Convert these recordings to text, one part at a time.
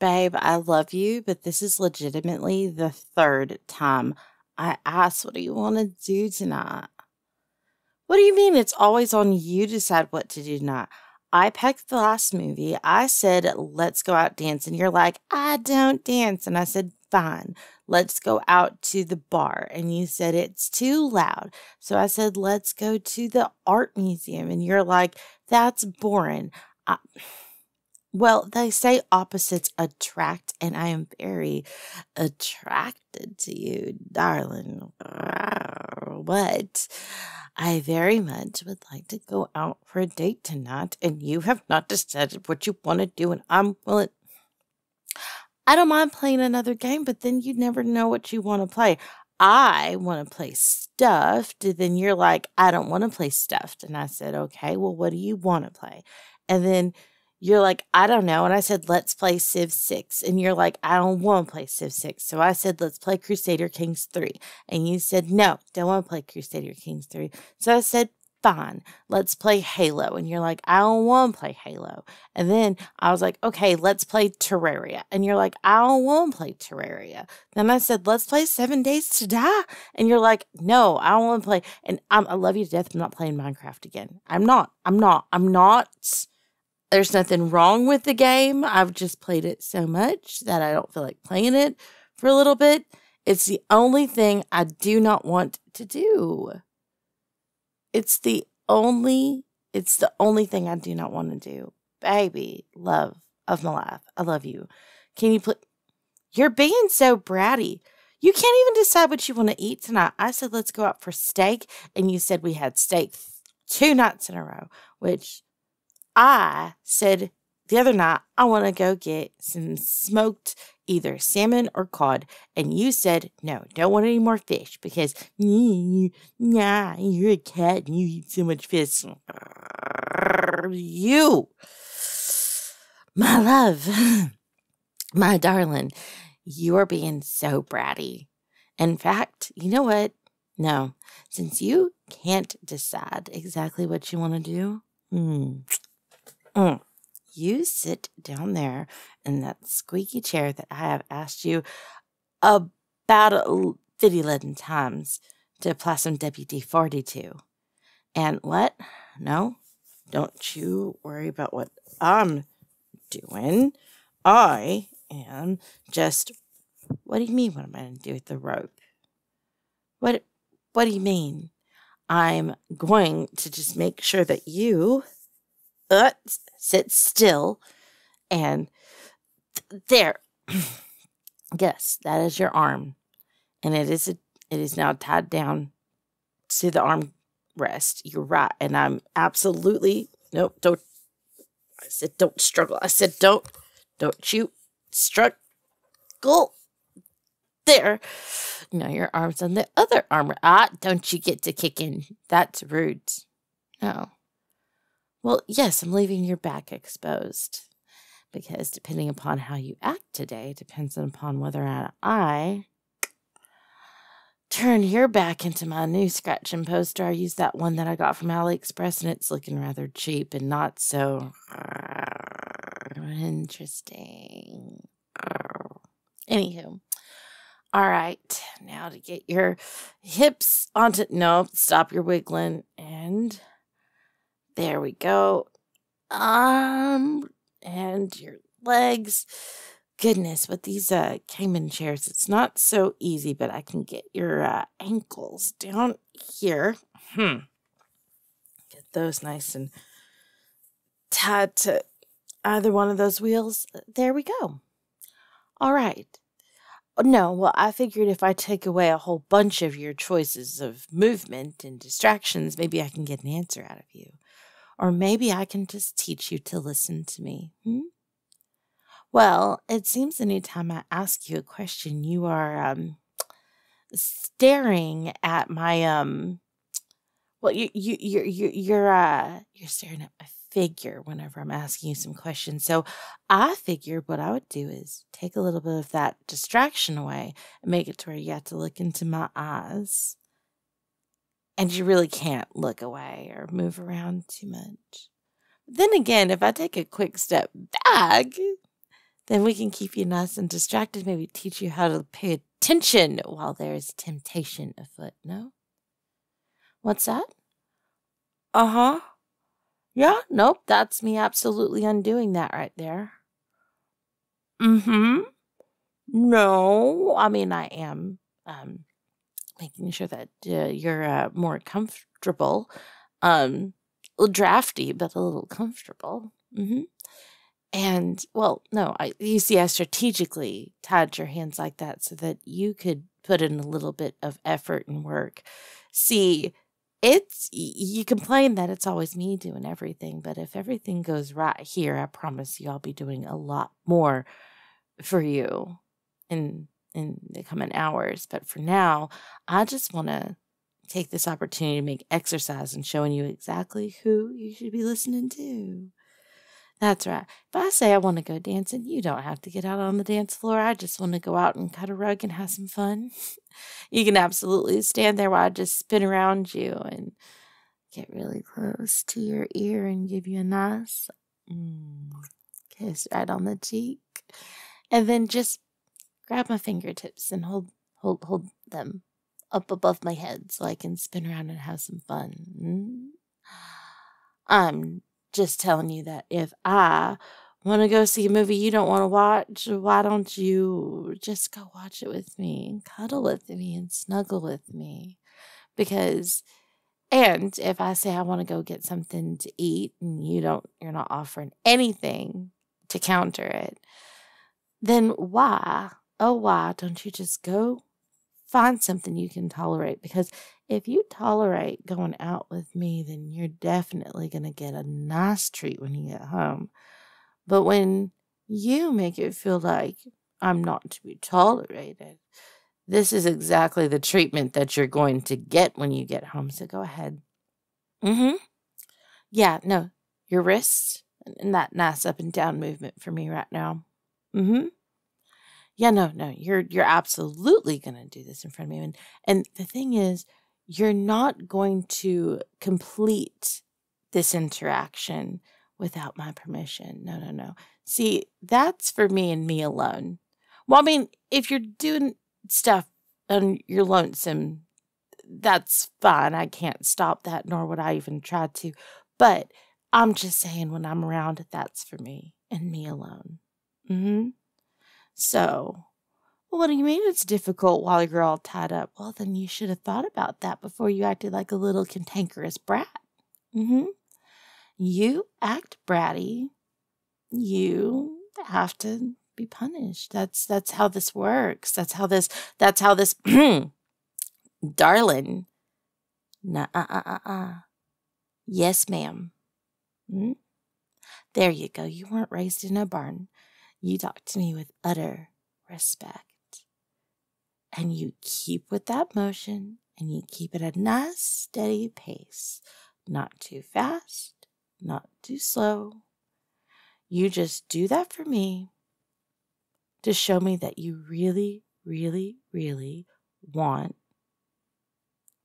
Babe, I love you, but this is legitimately the third time I asked, what do you want to do tonight? What do you mean it's always on you to decide what to do tonight? I picked the last movie. I said, let's go out dance. And you're like, I don't dance. And I said, fine, let's go out to the bar. And you said, it's too loud. So I said, let's go to the art museum. And you're like, that's boring. Well, they say opposites attract, and I am very attracted to you, darling. But I very much would like to go out for a date tonight, and you have not decided what you want to do, and I'm willing. I don't mind playing another game, but then you never know what you want to play. I want to play stuffed, and then you're like, I don't want to play stuffed. And I said, okay, well, what do you want to play? And then you're like, I don't know. And I said, let's play Civ 6. And you're like, I don't want to play Civ 6. So I said, let's play Crusader Kings 3. And you said, no, don't want to play Crusader Kings 3. So I said, fine, let's play Halo. And you're like, I don't want to play Halo. And then I was like, okay, let's play Terraria. And you're like, I don't want to play Terraria. Then I said, let's play 7 Days to Die. And you're like, no, I don't want to play. And I love you to death. I'm not playing Minecraft again. I'm not. There's nothing wrong with the game. I've just played it so much that I don't feel like playing it for a little bit. It's the only thing I do not want to do. It's the only thing I do not want to do. Baby, love of my life. I love you. Can you put, you're being so bratty. You can't even decide what you want to eat tonight. I said, let's go out for steak. And you said we had steak 2 nights in a row, which I said the other night, I want to go get some smoked either salmon or cod. And you said, no, don't want any more fish because, nah, you're a cat and you eat so much fish. You, my love, my darling, you are being so bratty. In fact, you know what? No, since you can't decide exactly what you want to do, you sit down there in that squeaky chair that I have asked you about 50 times to apply some WD-40 to. And what? No, don't you worry about what I'm doing. I am just, what do you mean what am I going to do with the rope? What do you mean? I'm going to just make sure that you sit still, and there. Yes, that is your arm, and it is now tied down to the arm rest. You're right, and I'm absolutely nope. Don't. I said don't struggle. I said don't you struggle. There. No, your arm's on the other arm. Don't you get to kick in? That's rude. No. Well, yes, I'm leaving your back exposed because depending upon how you act today depends upon whether or not I turn your back into my new scratching poster. I use that one that I got from AliExpress, and it's looking rather cheap and not so interesting. Anywho. All right, now to get your hips onto, no, stop your wiggling, and there we go. And your legs. Goodness, with these Cayman chairs, it's not so easy, but I can get your ankles down here. Get those nice and tied to either one of those wheels. There we go. All right. No, well, I figured if I take away a whole bunch of your choices of movement and distractions, maybe I can get an answer out of you. Or maybe I can just teach you to listen to me. Well, it seems anytime I ask you a question, you are staring at my well, you're staring at my figure whenever I'm asking you some questions. So I figured what I would do is take a little bit of that distraction away and make it to where you have to look into my eyes. And you really can't look away or move around too much. Then again, if I take a quick step back, Then we can keep you nice and distracted, maybe teach you how to pay attention while there is temptation afoot, no? What's that? Uh-huh. Yeah, nope, that's me absolutely undoing that right there. Mm-hmm. No, I mean, I am making sure that you're more comfortable. A little drafty, but a little comfortable. Mm-hmm. And, well, no, you see, I strategically tied your hands like that so that you could put in a little bit of effort and work. See, you complain that it's always me doing everything, but if everything goes right here, I promise you I'll be doing a lot more for you in the coming hours. But for now, I just want to take this opportunity to make exercise and showing you exactly who you should be listening to. That's right. If I say I want to go dancing, you don't have to get out on the dance floor. I just want to go out and cut a rug and have some fun. You can absolutely stand there while I just spin around you and get really close to your ear and give you a nice kiss right on the cheek. And then just grab my fingertips and hold them up above my head so I can spin around and have some fun. I'm just telling you that if I want to go see a movie you don't want to watch, why don't you just go watch it with me and cuddle with me and snuggle with me? And if I say I want to go get something to eat and you're not offering anything to counter it, then why don't you just go find something you can tolerate? Because if you tolerate going out with me, then you're definitely going to get a nice treat when you get home. But when you make it feel like I'm not to be tolerated, this is exactly the treatment that you're going to get when you get home. So go ahead. Yeah, no, your wrists and that nice up and down movement for me right now. Yeah, no, you're absolutely gonna do this in front of me. And the thing is, you're not going to complete this interaction without my permission. No. See, that's for me and me alone. Well, I mean, if you're doing stuff and you're lonesome, that's fine. I can't stop that, nor would I even try to. But I'm just saying when I'm around, that's for me and me alone. So, well, what do you mean it's difficult while you're all tied up? Well, then you should have thought about that before you acted like a little cantankerous brat. You act bratty, you have to be punished. That's how this works. That's how this darling. Yes, ma'am. There you go. You weren't raised in a barn. You talk to me with utter respect. And you keep with that motion, and you keep it a nice, steady pace. Not too fast, not too slow. You just do that for me to show me that you really, really, really want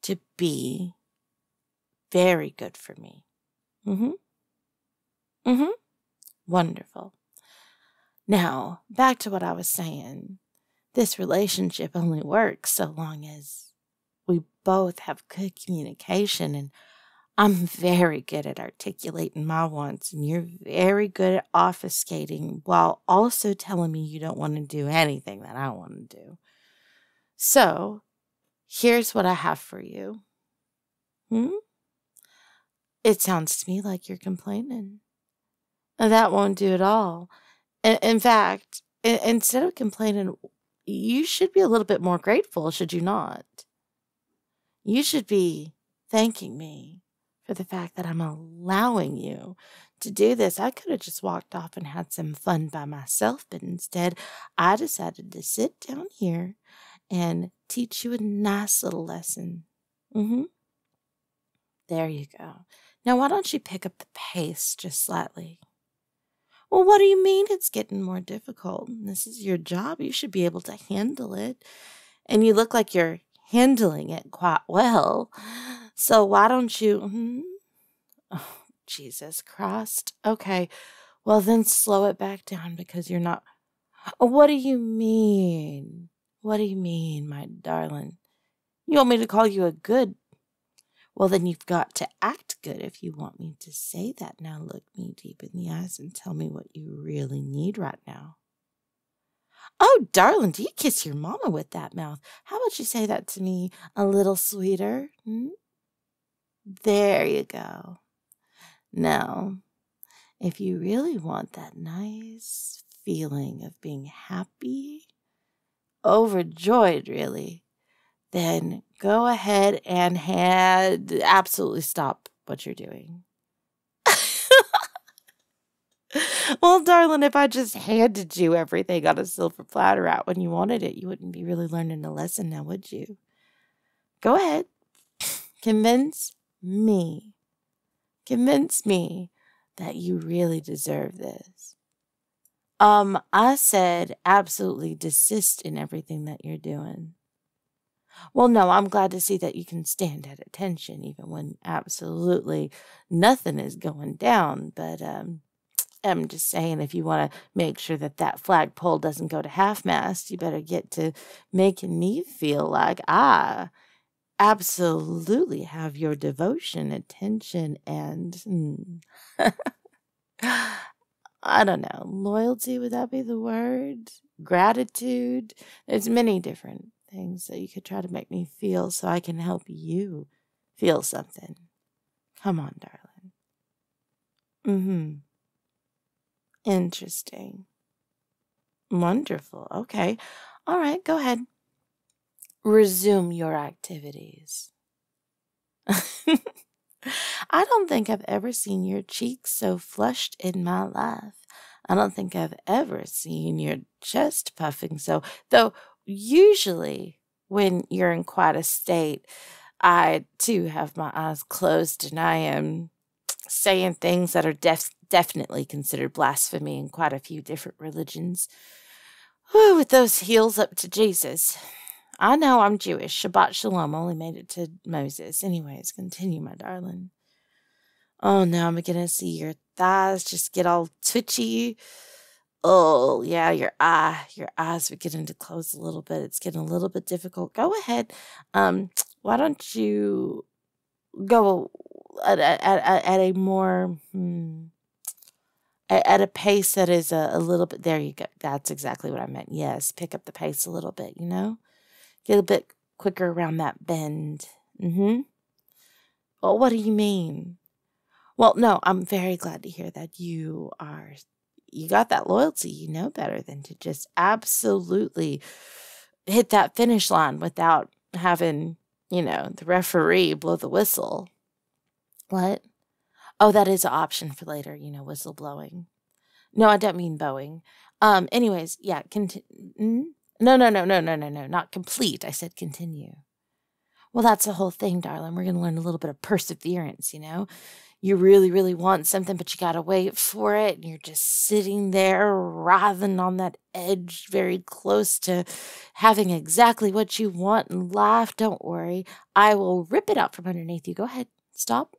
to be very good for me. Wonderful. Now, back to what I was saying. This relationship only works so long as we both have good communication, and I'm very good at articulating my wants, and you're very good at obfuscating while also telling me you don't want to do anything that I want to do. So, here's what I have for you. It sounds to me like you're complaining. That won't do at all. In fact, instead of complaining, you should be a little bit more grateful, should you not? You should be thanking me for the fact that I'm allowing you to do this. I could have just walked off and had some fun by myself, but instead I decided to sit down here and teach you a nice little lesson. There you go. Now, why don't you pick up the pace just slightly? Well, what do you mean it's getting more difficult? This is your job. You should be able to handle it. And you look like you're handling it quite well. So why don't you... Oh, Jesus Christ. Okay. Well, then slow it back down because you're not What do you mean? What do you mean, my darling? You want me to call you a good? Well, then you've got to act good if you want me to say that. Now look me deep in the eyes and tell me what you really need right now. Oh, darling, do you kiss your mama with that mouth? How about you say that to me a little sweeter? There you go. Now, if you really want that nice feeling of being happy, overjoyed, really, then go ahead and absolutely stop what you're doing. Well, darling, if I just handed you everything on a silver platter out when you wanted it, you wouldn't be really learning a lesson now, would you? Go ahead. Convince me. Convince me that you really deserve this. I said absolutely desist in everything that you're doing. Well, no, I'm glad to see that you can stand at attention even when absolutely nothing is going down. But I'm just saying, if you want to make sure that that flagpole doesn't go to half-mast, you better get to making me feel like I absolutely have your devotion, attention, and I don't know, loyalty, would that be the word? Gratitude? There's many different things that you could try to make me feel so I can help you feel something. Come on, darling. Interesting. Wonderful. Okay. All right, go ahead. Resume your activities. I don't think I've ever seen your cheeks so flushed in my life. I don't think I've ever seen your chest puffing so. Though usually when you're in quite a state, I too have my eyes closed and I am saying things that are definitely considered blasphemy in quite a few different religions. Whew, with those heels up to Jesus. I know I'm Jewish. Shabbat Shalom only made it to Moses. Anyways, continue, my darling. Oh, now I'm going to see your thighs just get all twitchy. Oh, yeah, your eyes are getting to close a little bit. It's getting a little bit difficult. Go ahead. Why don't you go at a more, at a pace that is a little bit, there you go. That's exactly what I meant. Yes, pick up the pace a little bit, you know? Get a bit quicker around that bend. Well, what do you mean? Well, no, I'm very glad to hear that you got that loyalty. You know better than to just absolutely hit that finish line without having, the referee blow the whistle. What? Oh, that is an option for later, whistle blowing. No, I don't mean bowing. Anyways, yeah, continue. No, not complete. I said continue. Well, that's the whole thing, darling. We're going to learn a little bit of perseverance, You really, really want something, but you got to wait for it. And you're just sitting there, writhing on that edge, very close to having exactly what you want in life. Don't worry. I will rip it out from underneath you. Go ahead. Stop.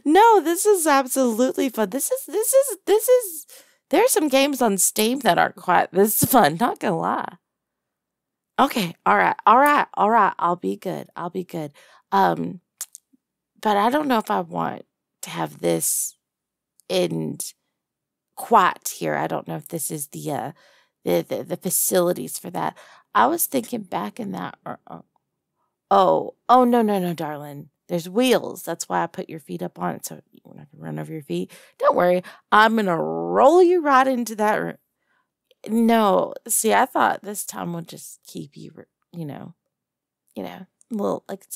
No, this is absolutely fun. This is, there's some games on Steam that aren't quite this fun, not gonna lie. Okay, all right. I'll be good. But I don't know if I want to have this end quite here. I don't know if this is the facilities for that. I was thinking back in that. Oh, no, darling. There's wheels. That's why I put your feet up on it so you're not gonna run over your feet. Don't worry. I'm gonna roll you right into that. No, see, I thought this time would just keep you, it's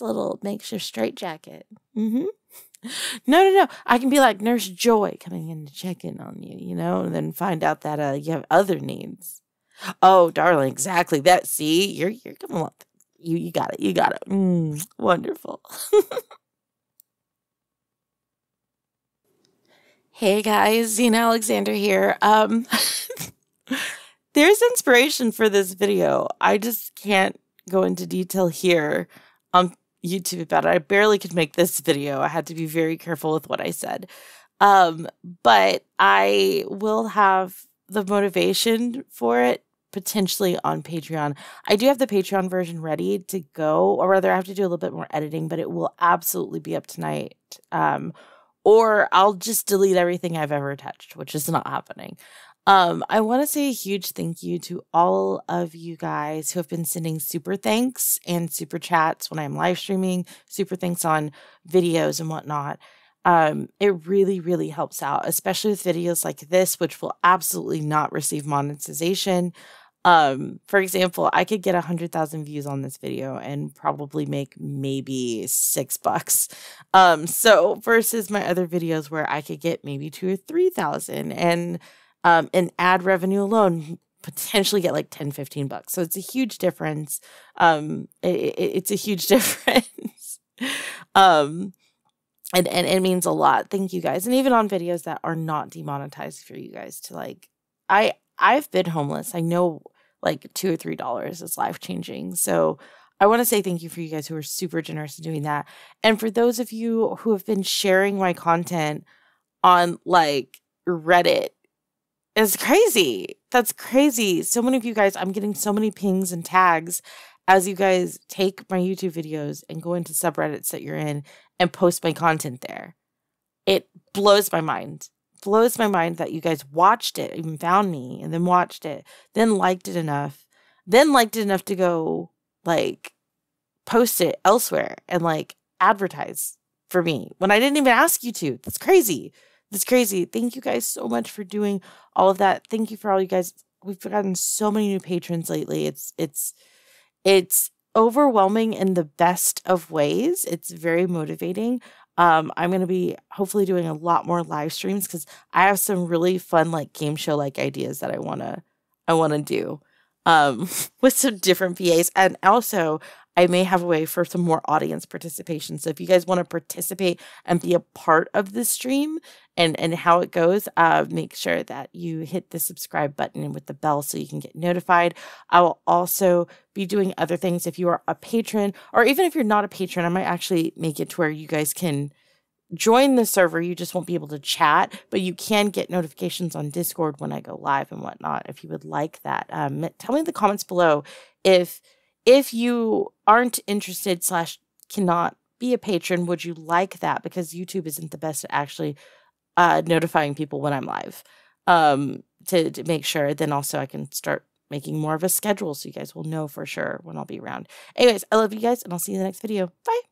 a little makeshift straitjacket. No. I can be like Nurse Joy coming in to check in on you, and then find out that you have other needs. Oh, darling, exactly that. See, you're coming along. You got it. Wonderful. Hey guys, Zena Alexander here. There's inspiration for this video. I just can't go into detail here on YouTube about it. I barely could make this video. I had to be very careful with what I said. But I will have the motivation for it potentially on Patreon. I do have the Patreon version ready to go, or rather I have to do a little bit more editing, but it will absolutely be up tonight. Or I'll just delete everything I've ever touched, which is not happening. I want to say a huge thank you to all of you guys who have been sending super thanks and super chats when I'm live streaming, super thanks on videos and whatnot. It really, really helps out, especially with videos like this, which will absolutely not receive monetization. For example, I could get 100,000 views on this video and probably make maybe $6. So versus my other videos where I could get maybe 2 or 3,000 and ad revenue alone potentially get like 10, $15. So it's a huge difference. It's a huge difference. And it means a lot. Thank you guys. And even on videos that are not demonetized for you guys to like, I've been homeless. I know like $2 or $3 is life changing. So I want to say thank you for you guys who are super generous in doing that. And for those of you who have been sharing my content on like Reddit, it's crazy. That's crazy. So many of you guys, I'm getting so many pings and tags as you guys take my YouTube videos and go into subreddits that you're in and post my content there. It blows my mind. Blows my mind that you guys watched it, even found me, and then watched it, then liked it enough to go like post it elsewhere and like advertise for me when I didn't even ask you to. That's crazy. That's crazy. Thank you guys so much for doing all of that. Thank you for all you guys. We've gotten so many new patrons lately. It's overwhelming in the best of ways. It's very motivating. I'm going to be hopefully doing a lot more live streams because I have some really fun like game show like ideas that I want to do with some different VAs. And also I may have a way for some more audience participation. So if you guys want to participate and be a part of the stream and how it goes, make sure that you hit the subscribe button with the bell so you can get notified. I will also be doing other things if you are a patron, or even if you're not a patron, I might actually make it to where you guys can join the server. You just won't be able to chat, but you can get notifications on Discord when I go live and whatnot if you would like that. Tell me in the comments below if you aren't interested / cannot be a patron, would you like that? Because YouTube isn't the best at actually notifying people when I'm live to make sure. Then also I can start making more of a schedule so you guys will know for sure when I'll be around. Anyways, I love you guys and I'll see you in the next video. Bye.